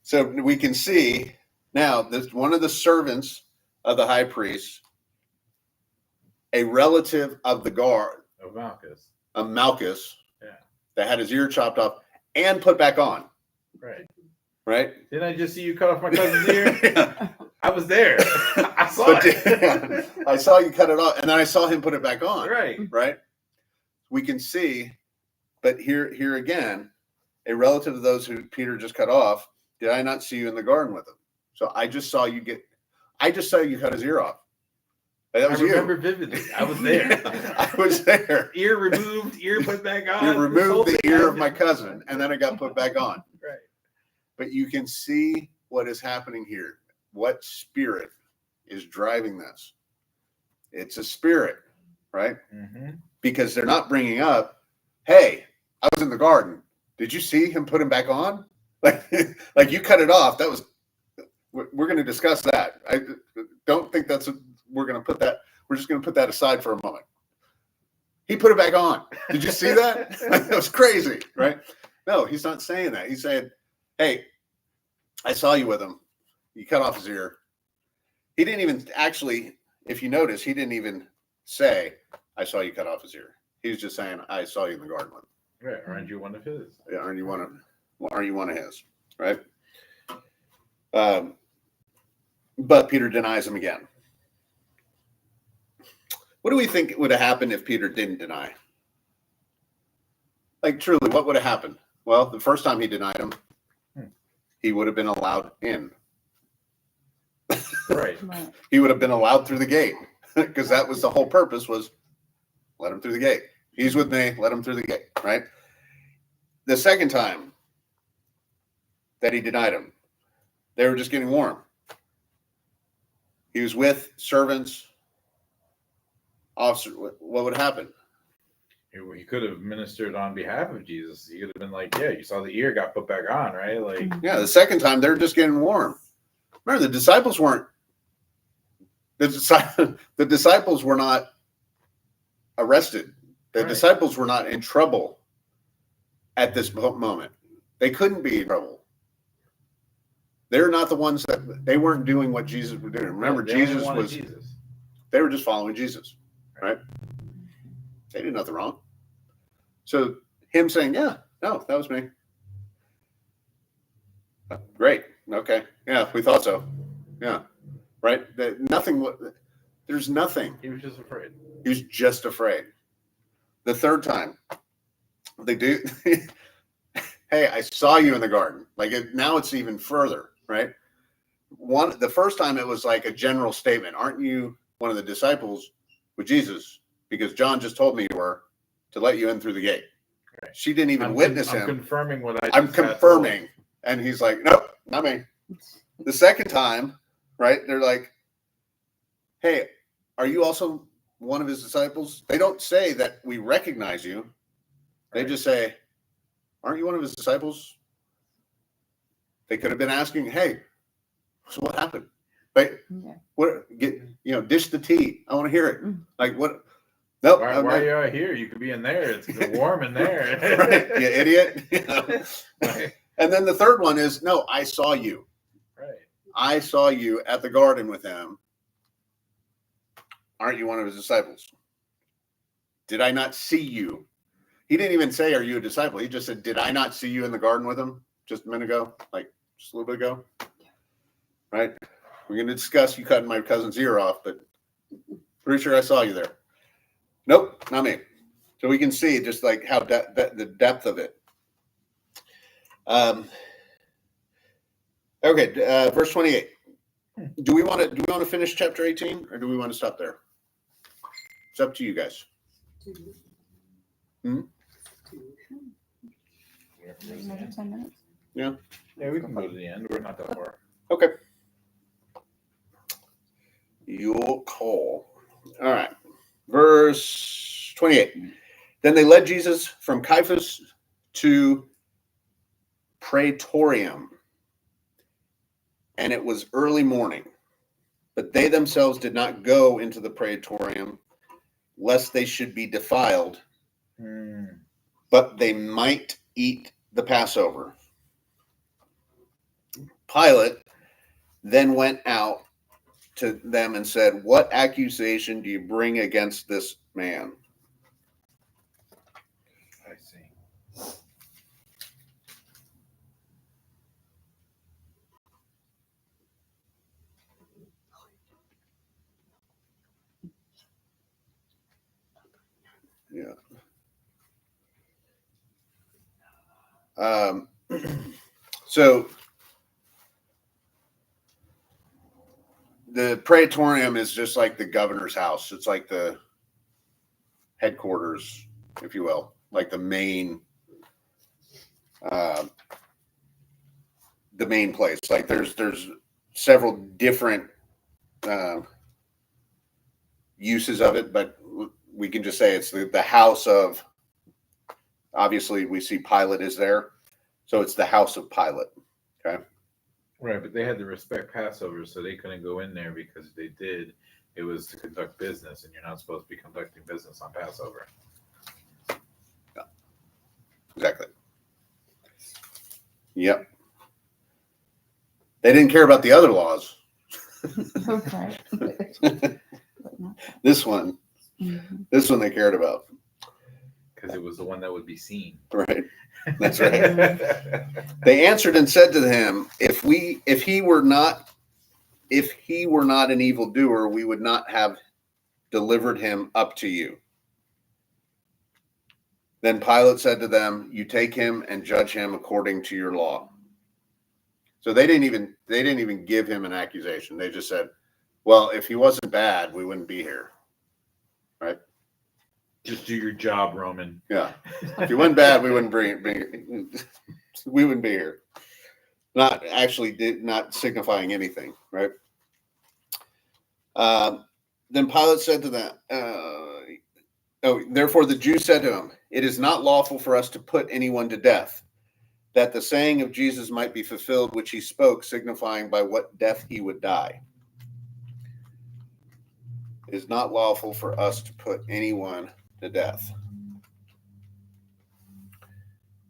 so we can see now this one of the servants of the high priest, a relative of the guard, Of Malchus. of Malchus, Yeah. that had his ear chopped off and put back on, Right. right? Didn't I just see you cut off my cousin's ear? Yeah. I was there. I saw But, it. I saw you cut it off, and then I saw him put it back on. Right. Right? We can see, but here again, a relative of those who Peter just cut off. Did I not see you in the garden with him? So I just saw you cut his ear off. That was I you. remember vividly. I was there. I was there. Ear removed, ear put back on. You This whole removed the thing ear of happened. my cousin, and then it got put back on. Right. But you can see what is happening here. What spirit is driving this? It's a spirit, right? Mm-hmm. Because they're not bringing up, "Hey, I was in the garden. Did you see him put him back on?" Like you cut it off. That was. We're going to discuss that. I don't think we're going to put that. We're just going to put that aside for a moment. He put it back on. Did you see that? That was crazy, right? No, he's not saying that. He's saying, "Hey, I saw you with him. You cut off his ear." He didn't even actually, if you notice, he didn't even say, "I saw you cut off his ear." He was just saying, "I saw you in the garden with him. Right. Aren't you one of his? Yeah, aren't you one of his?" Right? But Peter denies him again. What do we think would have happened if Peter didn't deny? Like truly, what would have happened? Well, the first time he denied him, he would have been allowed in. Right. Right. He would have been allowed through the gate because that was the whole purpose, was let him through the gate. He's with me, let him through the gate, right? The second time that he denied him, they were just getting warm. He was with servants, officers. What would happen? He could have ministered on behalf of Jesus. He could have been like, "Yeah, you saw the ear got put back on, right?" Like, Yeah, the second time they're just getting warm. Remember, the disciples weren't. The disciples were not arrested. The Right. disciples were not in trouble at this moment. They couldn't be in trouble. They're not the ones that they weren't doing what Jesus was doing. Remember, They only Jesus wanted was. Jesus. They were just following Jesus, right? They did nothing wrong. So him saying, "Yeah, no, that was me." Great. Okay. Yeah, we thought so. Yeah. Right. Nothing. There's nothing. He was just afraid. He was just afraid. The third time, they do. Hey, I saw you in the garden. Like now, it's even further, right? The first time it was like a general statement. Aren't you one of the disciples with Jesus? Because John just told me you were to let you in through the gate. Right. She didn't even I'm witness I'm him. confirming what I. I'm just got confirming. And he's like, nope, not me. The second time, right? They're like, hey, are you also one of his disciples? They don't say that we recognize you. They Right. just say, aren't you one of his disciples? They could have been asking, hey, so what happened? Like, Yeah. what? Dish the tea. I want to hear it. Mm. Like what? Nope. Why are you out here? You could be in there. It's warm in there. Right, you idiot. Right. And then the third one is, no, I saw you. Right. I saw you at the garden with him. Aren't you one of his disciples? Did I not see you? He didn't even say, are you a disciple? He just said, did I not see you in the garden with him just a minute ago? Like just a little bit ago? Right? We're going to discuss you cutting my cousin's ear off, but pretty sure I saw you there. Nope, not me. So we can see just like how the depth of it. Okay, verse 28. Do we want to finish chapter 18 or do we want to stop there? It's up to you guys. Another 10 minutes. Yeah, we can go to the end. We're not that far. Okay. Your call. All right. Verse 28. Then they led Jesus from Caiaphas to Praetorium, and it was early morning. But they themselves did not go into the Praetorium, lest they should be defiled, but they might eat the Passover. Pilate then went out to them and said, what accusation do you bring against this man? I see. Yeah. So the Praetorium is just like the governor's house. It's like the headquarters, if you will, like the main place. Like there's several different uses of it, but we can just say it's the house of. Obviously, we see Pilate is there, so it's the house of Pilate. Okay. Right, but they had to respect Passover, so they couldn't go in there because if they did, it was to conduct business, and you're not supposed to be conducting business on Passover. Yeah. Exactly. Yep. They didn't care about the other laws. Okay. But not that. This one they cared about. Because it was the one that would be seen. Right. That's right. They answered and said to him, if he were not an evildoer, we would not have delivered him up to you. Then Pilate said to them, you take him and judge him according to your law. So they didn't even give him an accusation. They just said, well, if he wasn't bad, we wouldn't be here. Right? Just do your job, Roman. Yeah. If you went bad, we wouldn't we wouldn't be here. Not signifying anything, right? Then Pilate said to them, therefore the Jews said to him, it is not lawful for us to put anyone to death, that the saying of Jesus might be fulfilled, which he spoke, signifying by what death he would die. It is not lawful for us to put anyone to death.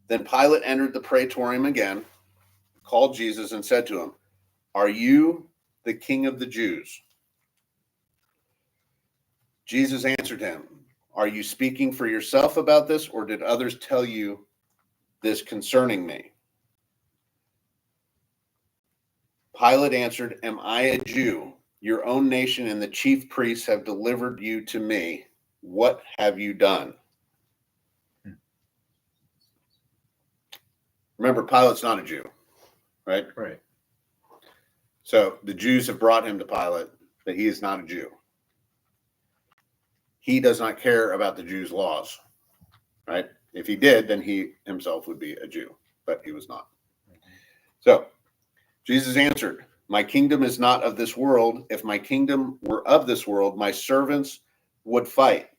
Then Pilate entered the Praetorium again, called Jesus, and said to him, "Are you the king of the Jews?" Jesus answered him, "Are you speaking for yourself about this, or did others tell you this concerning me?" Pilate answered, "Am I a Jew? Your own nation and the chief priests have delivered you to me. What have you done?" Remember, Pilate's not a Jew, right? Right. So the Jews have brought him to Pilate, but he is not a Jew. He does not care about the Jews' laws, right? If he did, then he himself would be a Jew, but he was not. So Jesus answered, "My kingdom is not of this world. If my kingdom were of this world, my servants would fight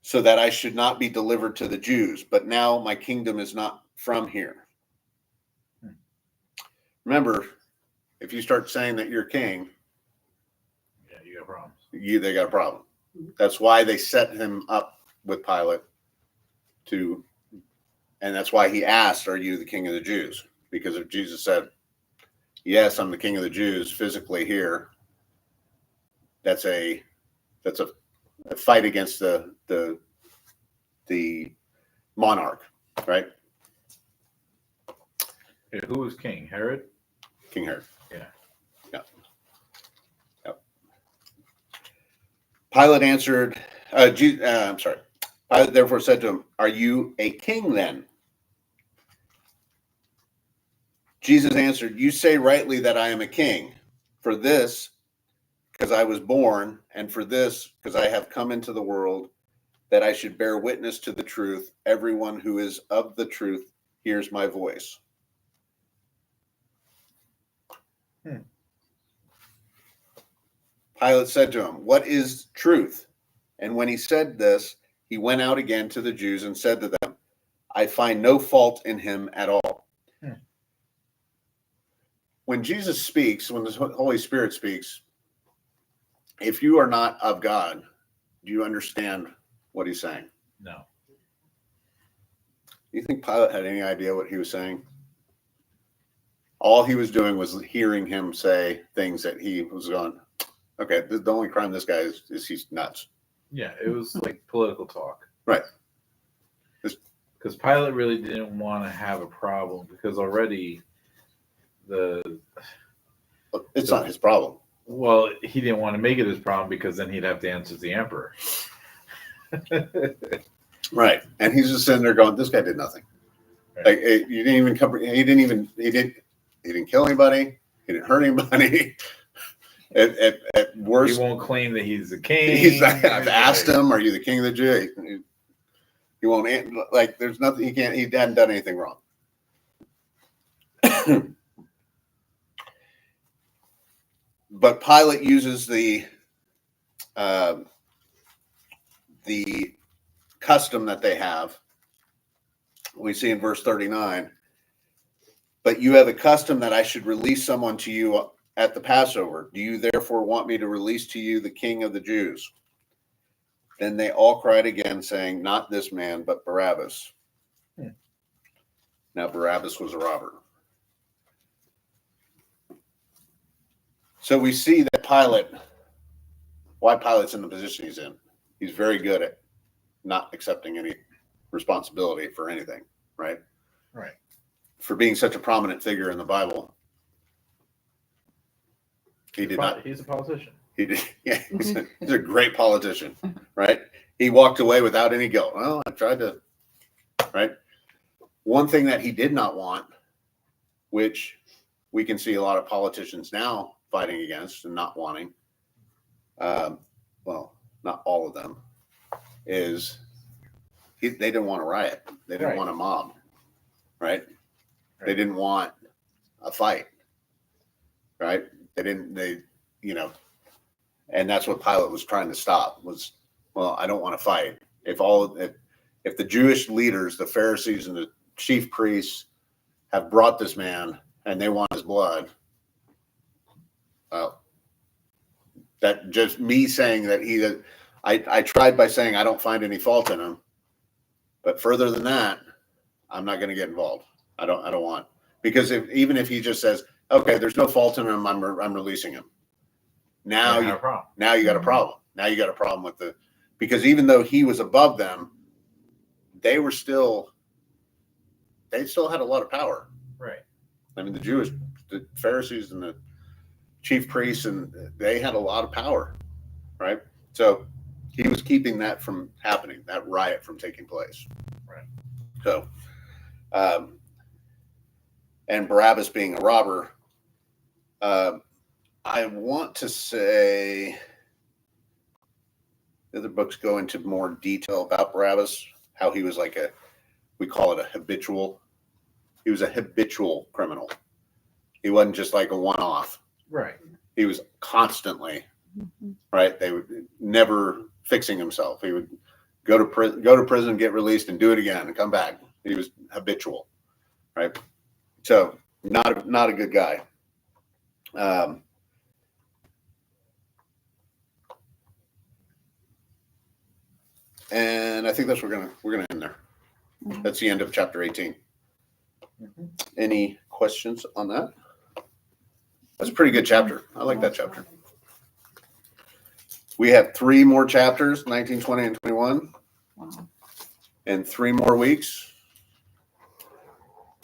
so that I should not be delivered to the Jews. But now my kingdom is not from here." Remember, if you start saying that you're king, Yeah, you got problems. they got a problem. That's why they set him up with Pilate and that's why he asked, "Are you the king of the Jews?" Because if Jesus said, "Yes, I'm the king of the Jews," physically here, that's a fight against the monarch, right? Yeah, who was king? Herod? King Herod. Yeah. Pilate answered, I'm sorry. Pilate therefore said to him, "Are you a king then?" Jesus answered, "You say rightly that I am a king. For this, because I was born, and for this, because I have come into the world, that I should bear witness to the truth. Everyone who is of the truth hears my voice." Pilate said to him, "What is truth?" And when he said this, he went out again to the Jews and said to them, "I find no fault in him at all." When Jesus speaks, when the Holy Spirit speaks, if you are not of God, do you understand what he's saying? No. Do you think Pilate had any idea what he was saying? All he was doing was hearing him say things that he was going, okay, the only crime this guy is he's nuts. Yeah, it was like political talk. Right. Because Pilate really didn't want to have a problem because already It's not his problem. well, he didn't want to make it his problem because then he'd have to answer the emperor. Right. And he's just sitting there going, this guy did nothing. Right. Like you didn't even cover, he didn't kill anybody. He didn't hurt anybody. At worst, He won't claim that he's the king. I've asked him, "Are you the king of the Jews?" He won't. Like, there's nothing he can't. He hadn't done anything wrong. But Pilate uses the custom that they have. We see in verse 39. "But you have a custom that I should release someone to you at the Passover. Do you therefore want me to release to you the king of the Jews?" Then they all cried again, saying, "Not this man, but Barabbas." Now Barabbas was a robber. So we see that why Pilate's in the position he's in. He's very good at not accepting any responsibility for anything, right? Right. For being such a prominent figure in the Bible. He did not. He's a politician. He did. Yeah, he's a great politician, right? He walked away without any guilt. Well, I tried to, right? One thing that he did not want, which we can see a lot of politicians now fighting against and not wanting, well, not all of them, is they didn't want a riot. They didn't Right. want a mob, right? They didn't want a fight, right? And that's what Pilate was trying to stop was, well, I don't want to fight. If the Jewish leaders, the Pharisees and the chief priests have brought this man and they want his blood, well, that just me saying that I tried by saying I don't find any fault in him, but further than that, I'm not going to get involved. I don't want, because even if he just says, okay, there's no fault in him. I'm releasing him. Now Yeah, you no problem. now you got a problem. Now you got a problem with because even though he was above them, they still had a lot of power. Right. I mean, the Pharisees and the chief priests, and they had a lot of power, right? So he was keeping that from happening, that riot from taking place. Right. So, and Barabbas being a robber, I want to say the other books go into more detail about Barabbas, how he was we call it he was a habitual criminal. He wasn't just like a one-off. Right. He was constantly, Mhm. right? They would never fixing himself. He would go to prison, get released, and do it again and come back. He was habitual, right? So not a good guy. And I think that's we're gonna end there. Mhm. That's the end of chapter 18. Mhm. Any questions on that? That's a pretty good chapter. I like that chapter. We have 3 more chapters, 19, 20, and 21, Wow. and 3 more weeks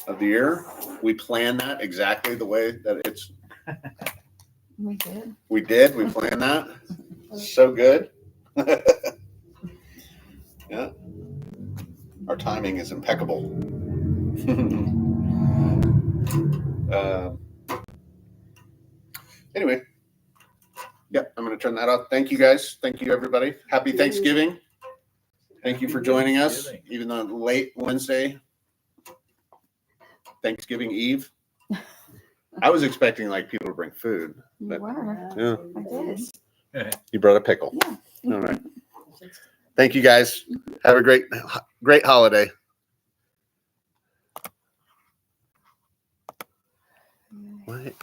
of the year. We planned that exactly the way that We did. we did. We planned that. So good. Yeah. Our timing is impeccable. Anyway, yeah, I'm going to turn that off. Thank you guys. Thank you, everybody. Happy Thanksgiving. Thank you for joining us, Thanksgiving. even on late Wednesday, Thanksgiving Eve. I was expecting people to bring food. You But- were. Yeah, I did. you brought a pickle. Yeah. All right. Thank you, guys. Have a great holiday. What?